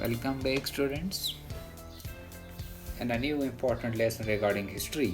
Welcome back, students, and a new important lesson regarding history.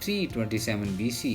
327 BC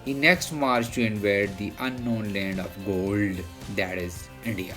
He next marched to invade the unknown land of gold, that is India,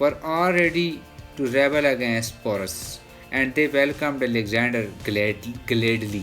were already to rebel against Porus and they welcomed Alexander gladly।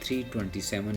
327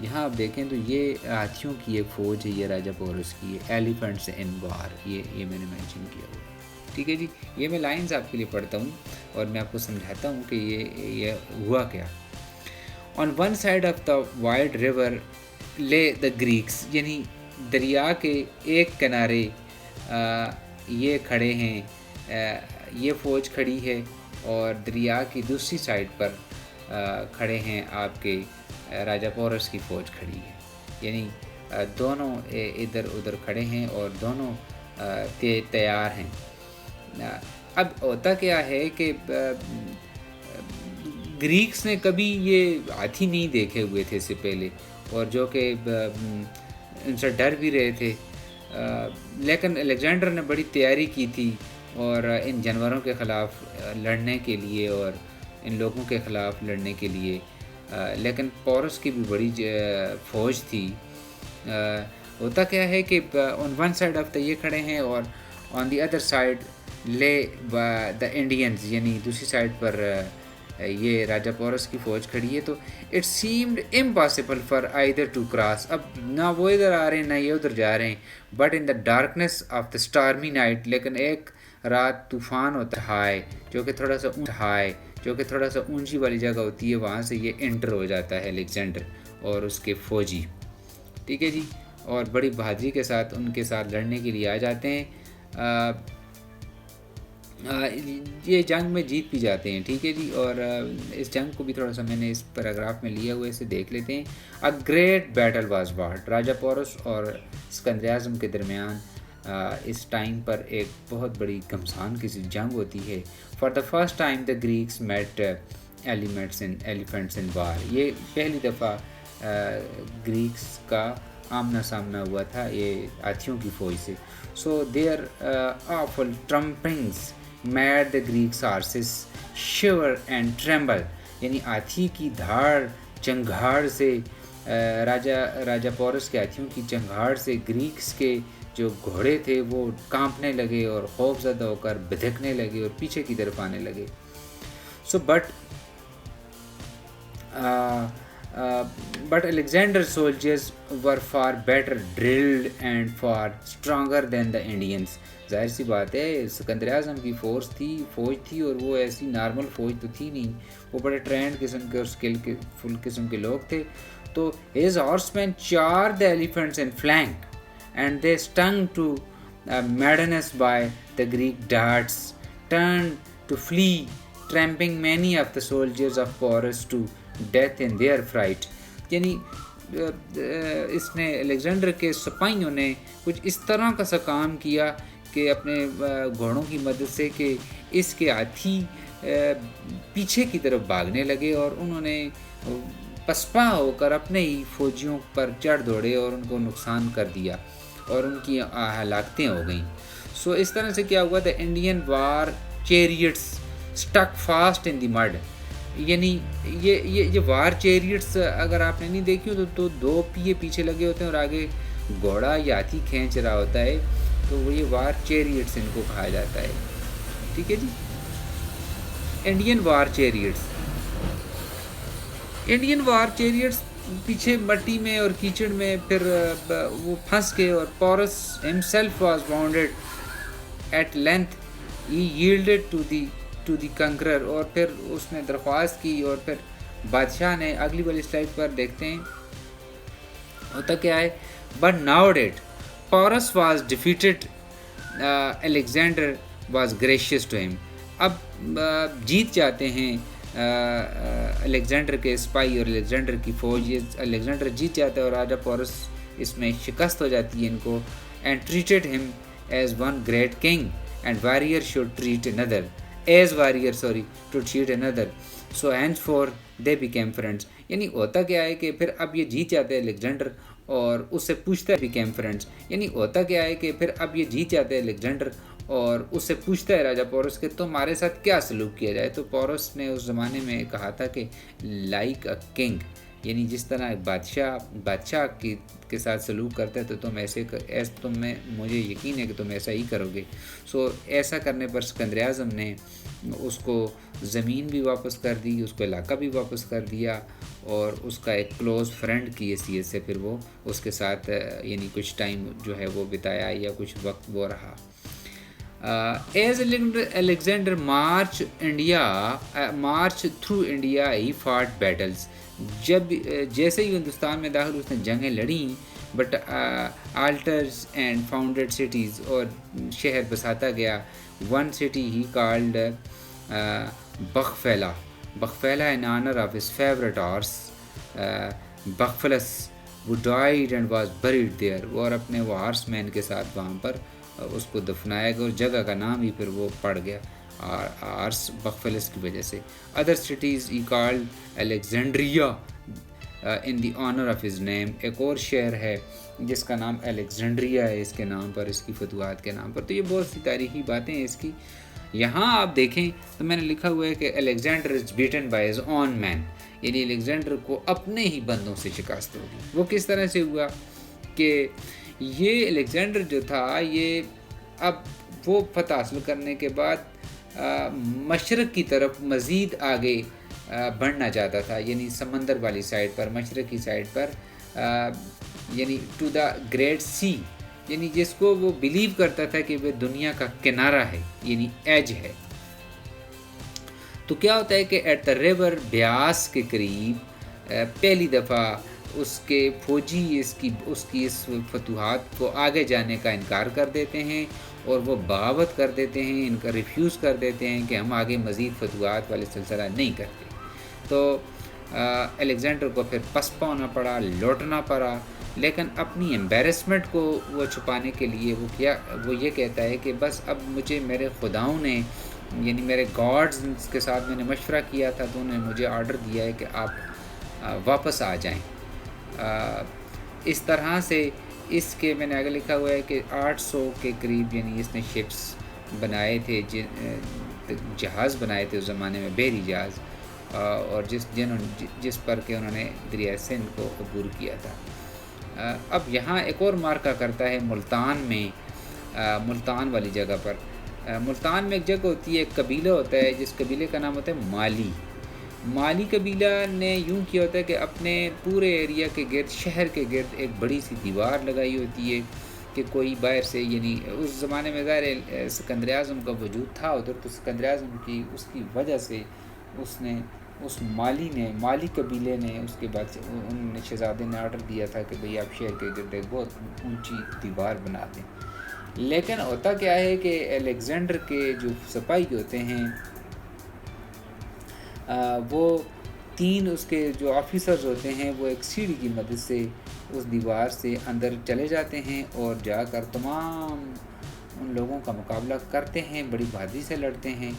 یہاں آپ دیکھیں تو یہ ہاتھیوں کی ایک فوج ہے، یہ راجہ پورس کی ہے، ایلیفنٹس ان وار، یہ میں نے مینشن کیا ہوا ہے. ٹھیک ہے جی. یہ میں لائنز آپ کے لیے پڑھتا ہوں اور میں آپ کو سمجھاتا ہوں کہ یہ ہوا کیا. On one side of the wide river lay the Greeks, یعنی دریا کے ایک کنارے یہ کھڑے ہیں، یہ فوج کھڑی ہے، اور دریا کی دوسری سائڈ پر کھڑے ہیں آپ کے راجہ پورس کی فوج کھڑی ہے. یعنی دونوں ادھر ادھر کھڑے ہیں اور دونوں تیار ہیں. اب ہوتا کیا ہے کہ گریکس نے کبھی یہ ہاتھی نہیں دیکھے ہوئے تھے اس سے پہلے، اور جو کہ ان سے ڈر بھی رہے تھے، لیکن الیگزینڈر نے بڑی تیاری کی تھی اور ان جانوروں کے خلاف لڑنے کے لیے اور ان لوگوں کے خلاف لڑنے کے لیے. لیکن پورس کی بھی بڑی فوج تھی. ہوتا کیا ہے کہ آن ون سائڈ آف دا یہ کھڑے ہیں اور آن دی ادر سائڈ لے دا انڈینز، یعنی دوسری سائڈ پر یہ راجہ پورس کی فوج کھڑی ہے. تو it seemed impossible for either to cross. اب نہ وہ ادھر آ رہے ہیں نہ یہ ادھر جا رہے ہیں. But in the darkness of the stormy night, لیکن ایک رات طوفان ہوتا ہے جو کہ تھوڑا سا اونچی والی جگہ ہوتی ہے، وہاں سے یہ انٹر ہو جاتا ہے الیگزینڈر اور اس کے فوجی. ٹھیک ہے جی. اور بڑی بہادری کے ساتھ ان کے ساتھ لڑنے کے لیے آ جاتے ہیں. یہ جنگ میں جیت بھی جاتے ہیں. ٹھیک ہے جی. اور اس جنگ کو بھی تھوڑا سا میں نے اس پیراگراف میں لیا ہوا، اسے دیکھ لیتے ہیں. A great battle was what. Raja Porus اور اسکندر اعظم کے درمیان اس ٹائم پر ایک بہت بڑی گھمسان کسی جنگ ہوتی ہے. For the first time the Greeks met elephants in war. یہ پہلی دفعہ گریکس کا آمنا سامنا ہوا تھا یہ ہاتھیوں کی فوج سے. So their awful trumpetings made the Greeks horses shiver and tremble. یعنی ہاتھی کی دھاڑ چنگھاڑ سے راجہ پورس کے ہاتھیوں کی چنگھاڑ سے گریکس کے جو گھوڑے تھے وہ کانپنے لگے اور خوف زدہ ہو کر بھدکنے لگے اور پیچھے کی طرف آنے لگے. سو but Alexander's soldiers were far better drilled and far stronger than the Indians. ظاہر سی بات ہے سکندر اعظم کی فوج تھی اور وہ ایسی نارمل فوج تو تھی نہیں، وہ بڑے ٹرینڈ قسم کے اور اسکل کے فل قسم کے لوگ تھے. تو his horsemen charged the elephants in flank and they stung to madness by the Greek darts, turned to flee, tramping many of the soldiers of Porus to death in their fright. یعنی اس نے Alexander کے سپاہیوں نے کچھ اس طرح کا سا کام کیا کہ اپنے گھوڑوں کی مدد سے کہ اس کے ہاتھی پیچھے کی طرف بھاگنے لگے اور انہوں نے پسپا ہو کر اپنے ہی فوجیوں پر چڑھ دوڑے اور ان کو نقصان کر دیا اور ان کی ہلاکتیں ہو گئیں. سو اس طرح سے کیا ہوا؟ The Indian war chariots stuck fast in the mud. یعنی یہ وار چیریٹس اگر آپ نے نہیں دیکھی ہو تو دو پیے پیچھے لگے ہوتے ہیں اور آگے گھوڑا یا ہاتھی کھینچ رہا ہوتا ہے، تو وہ یہ وار چیریٹس ان کو کہا جاتا ہے. ٹھیک ہے جی. انڈین وار چیریٹس پیچھے مٹی میں اور کیچڑ میں پھر وہ پھنس گئے اور Porus himself was wounded at length he yielded to the conqueror. اور پھر اس نے درخواست کی اور پھر بادشاہ نے، اگلی والی سلائڈ پر دیکھتے ہیں ہوتا کیا ہے. but nowadays Porus was defeated, Alexander was gracious to him. اب جیت جاتے ہیں الیگزینڈر کے سپاہی اور الیگزینڈر کی فوج. یہ الیگزینڈر جیت جاتا ہے اور راجہ پورس اس میں شکست ہو جاتی ہے ان کو. and treated him as one great king and warrior should treat another to treat another. so henceforth they became friends. یعنی ہوتا کیا ہے کہ پھر اب یہ جیت جاتے ہیں الیگزینڈر اور اس سے پوچھتا ہے became friends. یعنی ہوتا کیا ہے کہ پھر اب یہ جیت جاتے ہیں الیگزینڈر اور اس سے پوچھتا ہے راجہ پورس کہ تمہارے ساتھ کیا سلوک کیا جائے. تو پورس نے اس زمانے میں کہا تھا کہ لائک اے کنگ، یعنی جس طرح ایک بادشاہ کے ساتھ سلوک کرتا ہے تو تم مجھے یقین ہے کہ تم ایسا ہی کرو گے. سو ایسا کرنے پر سکندر اعظم نے اس کو زمین بھی واپس کر دی, اس کو علاقہ بھی واپس کر دیا, اور اس کا ایک کلوز فرینڈ کی حیثیت سے پھر وہ اس کے ساتھ یعنی کچھ ٹائم جو ہے وہ بتایا یا کچھ وقت وہ رہا. As Alexander marched through India, he fought battles. جیسے ہی ہندوستان میں داخل اس نے جنگیں لڑیں, but altars and founded cities, اور شہر بساتا گیا. One city he called Baghfela in honor of his favorite horse Baghfelus, who died and was buried there. اور اپنے وہ ہارس مین کے ساتھ وہاں پر اس کو دفنایا گیا, اور جگہ کا نام ہی پھر وہ پڑ گیا آرس بغفلس کی وجہ سے. Other cities he called Alexandria in the owner of his name. ایک اور شہر ہے جس کا نام الیگزینڈریا ہے اس کے نام پر, اس کی فتوحات کے نام پر. تو یہ بہت سی تاریخی باتیں ہیں اس کی. یہاں آپ دیکھیں تو میں نے لکھا ہوا ہے کہ Alexander is beaten by his own men, یعنی الیگزینڈر کو اپنے ہی بندوں سے شکست ہوگی. وہ کس طرح سے ہوا کہ یہ الیگزینڈر جو تھا یہ اب وہ فتح حاصل کرنے کے بعد مشرق کی طرف مزید آگے بڑھنا چاہتا تھا, یعنی سمندر والی سائڈ پر, مشرقی سائڈ پر, یعنی ٹو دا گریٹ سی, یعنی جس کو وہ بلیو کرتا تھا کہ وہ دنیا کا کنارہ ہے, یعنی ایج ہے. تو کیا ہوتا ہے کہ ایٹ دا ریور بیاس کے قریب پہلی دفعہ اس کے فوجی اس کی فتوحات کو آگے جانے کا انکار کر دیتے ہیں, اور وہ بغاوت کر دیتے ہیں, ان کا ریفیوز کر دیتے ہیں کہ ہم آگے مزید فتوحات والے سلسلہ نہیں کرتے. تو الیگزینڈر کو پھر پسپا ہونا پڑا, لوٹنا پڑا, لیکن اپنی ایمبیرسمنٹ کو وہ چھپانے کے لیے وہ یہ کہتا ہے کہ بس اب مجھے میرے خداؤں نے, یعنی میرے گاڈز کے ساتھ میں نے مشورہ کیا تھا تو انہوں نے مجھے آرڈر دیا ہے کہ آپ واپس آ جائیں. اس طرح سے اس کے میں نے آگے لکھا ہوا ہے کہ 800 کے قریب یعنی اس نے شپس بنائے تھے, جہاز بنائے تھے اس زمانے میں, بحری جہاز, اور جس پر کہ انہوں نے دریائے سندھ کو عبور کیا تھا. اب یہاں ایک اور مارکہ کرتا ہے ملتان میں, ملتان والی جگہ پر. ملتان میں ایک جگہ ہوتی ہے, ایک قبیلہ ہوتا ہے جس قبیلے کا نام ہوتا ہے مالی قبیلہ نے یوں کیا ہوتا ہے کہ اپنے پورے ایریا کے گرد, شہر کے گرد ایک بڑی سی دیوار لگائی ہوتی ہے کہ کوئی باہر سے, یعنی اس زمانے میں ظاہر سکندر اعظم کا وجود تھا ادھر, تو سکندر اعظم کی اس کی وجہ سے اس مالی قبیلے نے اس کے بعد ان شہزادے نے آرڈر دیا تھا کہ بھئی آپ شہر کے گرد ایک بہت اونچی دیوار بنا دیں. لیکن ہوتا کیا ہے کہ الیگزینڈر کے جو سپاہی ہوتے ہیں وہ 3 اس کے جو آفیسرز ہوتے ہیں وہ ایک سیڑھی کی مدد سے اس دیوار سے اندر چلے جاتے ہیں اور جا کر تمام ان لوگوں کا مقابلہ کرتے ہیں, بڑی بہادری سے لڑتے ہیں,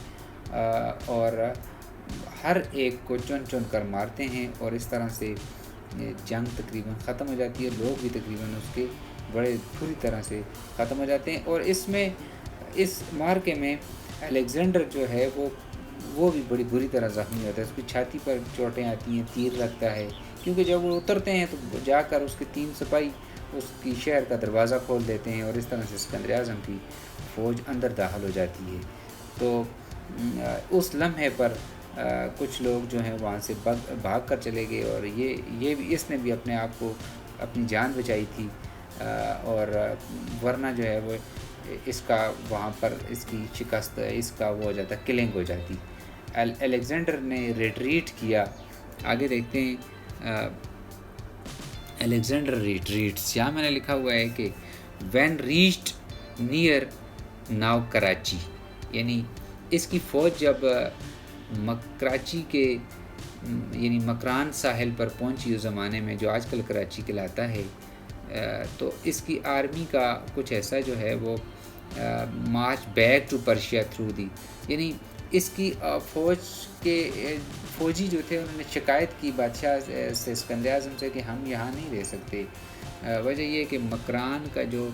اور ہر ایک کو چن کر مارتے ہیں, اور اس طرح سے جنگ تقریباً ختم ہو جاتی ہے. لوگ بھی تقریباً اس کے بڑے پوری طرح سے ختم ہو جاتے ہیں. اور اس مارکے میں الیگزینڈر جو ہے وہ بھی بڑی بری طرح زخمی ہوتا ہے. اس کی چھاتی پر چوٹیں آتی ہیں, تیر لگتا ہے, کیونکہ جب وہ اترتے ہیں تو جا کر اس کے 3 سپاہی اس کی شہر کا دروازہ کھول دیتے ہیں, اور اس طرح سے سکندر اعظم کی فوج اندر داخل ہو جاتی ہے. تو اس لمحے پر کچھ لوگ جو ہیں وہاں سے بھاگ کر چلے گئے, اور یہ بھی اس نے بھی اپنے آپ کو اپنی جان بچائی تھی, اور ورنہ جو ہے وہ اس کا وہاں پر اس کی شکست, اس کا وہ ہو جاتا, کلنگ ہو جاتی. الیگزینڈر نے ریٹریٹ کیا. آگے دیکھتے ہیں الیگزینڈر ریٹریٹس. یہاں میں نے لکھا ہوا ہے کہ when reached near now Karachi, یعنی اس کی فوج جب کراچی کے یعنی مکران ساحل پر پہنچی اس زمانے میں جو آج کل کراچی کہلاتا ہے, تو اس کی آرمی کا کچھ ایسا جو ہے وہ march back to Persia through the, یعنی اس کی فوجی جو تھے انہوں نے شکایت کی بادشاہ سے, سکندر اعظم سے, کہ ہم یہاں نہیں رہ سکتے. وجہ یہ کہ مکران کا جو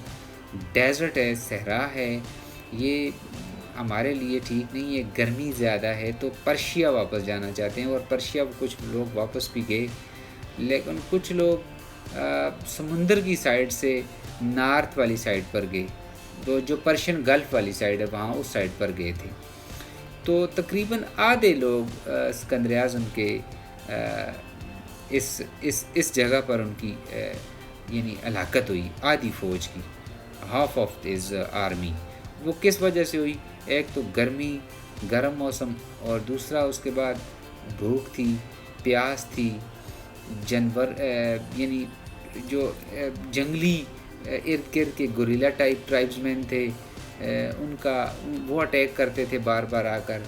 ڈیزرٹ ہے, صحرا ہے, یہ ہمارے لیے ٹھیک نہیں ہے, گرمی زیادہ ہے, تو پرشیا واپس جانا چاہتے ہیں. اور پرشیا کچھ لوگ واپس بھی گئے, لیکن کچھ لوگ سمندر کی سائڈ سے نارتھ والی سائڈ پر گئے، تو جو پرشین گلف والی سائڈ ہے وہاں اس سائڈ پر گئے تھے. تو تقریباً آدھے لوگ اسکندر اعظم کے اس جگہ پر ان کی یعنی ہلاکت ہوئی، آدھی فوج کی، ہاف آف دس آرمی. وہ کس وجہ سے ہوئی؟ ایک تو گرم موسم، اور دوسرا اس کے بعد بھوک تھی، پیاس تھی، جانور یعنی جو جنگلی ارد گرد کے گوریلا ٹرائبز مین تھے، ان کا وہ اٹیک کرتے تھے بار بار آ کر.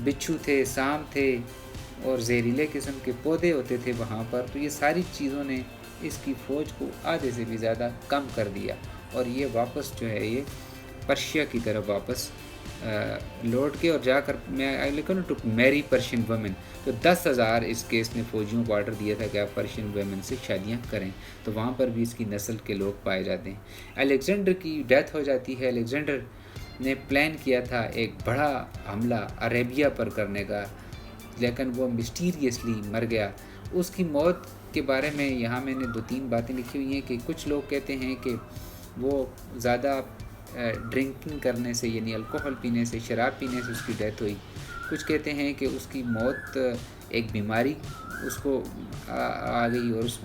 بچھو تھے، سانپ تھے، اور زہریلے قسم کے پودے ہوتے تھے وہاں پر. تو یہ ساری چیزوں نے اس کی فوج کو آدھے سے بھی زیادہ کم کر دیا، اور یہ واپس جو ہے یہ پرشیا کی طرف واپس لوٹ کے، اور جا کر میں لیکن ٹو میری پرشین وومن. تو 10,000 اس کیس نے فوجیوں کو آرڈر دیا تھا کہ آپ پرشین ویمن سے شادیاں کریں. تو وہاں پر بھی اس کی نسل کے لوگ پائے جاتے ہیں. الیگزینڈر کی ڈیتھ ہو جاتی ہے. الیگزینڈر نے پلان کیا تھا ایک بڑا حملہ عربیہ پر کرنے کا، لیکن وہ مسٹیریسلی مر گیا. اس کی موت کے بارے میں یہاں میں نے 2-3 باتیں لکھی ہوئی ہیں کہ کچھ لوگ کہتے ہیں کہ وہ زیادہ ڈرنکنگ کرنے سے، یعنی الکوہل پینے سے، شراب پینے سے اس کی ڈیتھ ہوئی. کچھ کہتے ہیں کہ اس کی موت ایک بیماری اس کو آ گئی، اور اس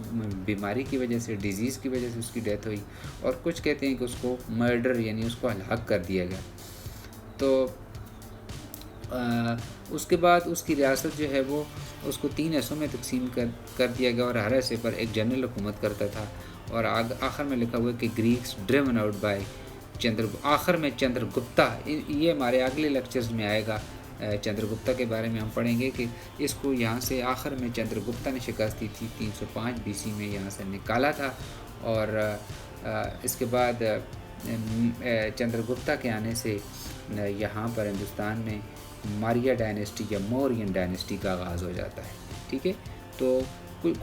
بیماری کی وجہ سے، ڈیزیز کی وجہ سے اس کی ڈیتھ ہوئی. اور کچھ کہتے ہیں کہ اس کو مرڈر یعنی اس کو ہلاک کر دیا گیا. تو اس کے بعد اس کی ریاست جو ہے وہ اس کو 3 حصوں میں تقسیم کر دیا گیا، اور ہر حصے پر ایک جنرل حکومت کرتا تھا. اور آخر میں لکھا ہوا ہے کہ گریکس ڈریون آؤٹ بائی آخر میں چندر گپتا. یہ ہمارے اگلے لیکچرز میں آئے گا. چندر گپتا کے بارے میں ہم پڑھیں گے کہ اس کو یہاں سے آخر میں چندر گپتا نے شکست دی تھی، 305 BC میں یہاں سے نکالا تھا. اور اس کے بعد چندر گپتا کے آنے سے یہاں پر ہندوستان میں ماریہ ڈائنیسٹی یا مورین ڈائنیسٹی کا آغاز ہو جاتا ہے. ٹھیک ہے، تو کوئی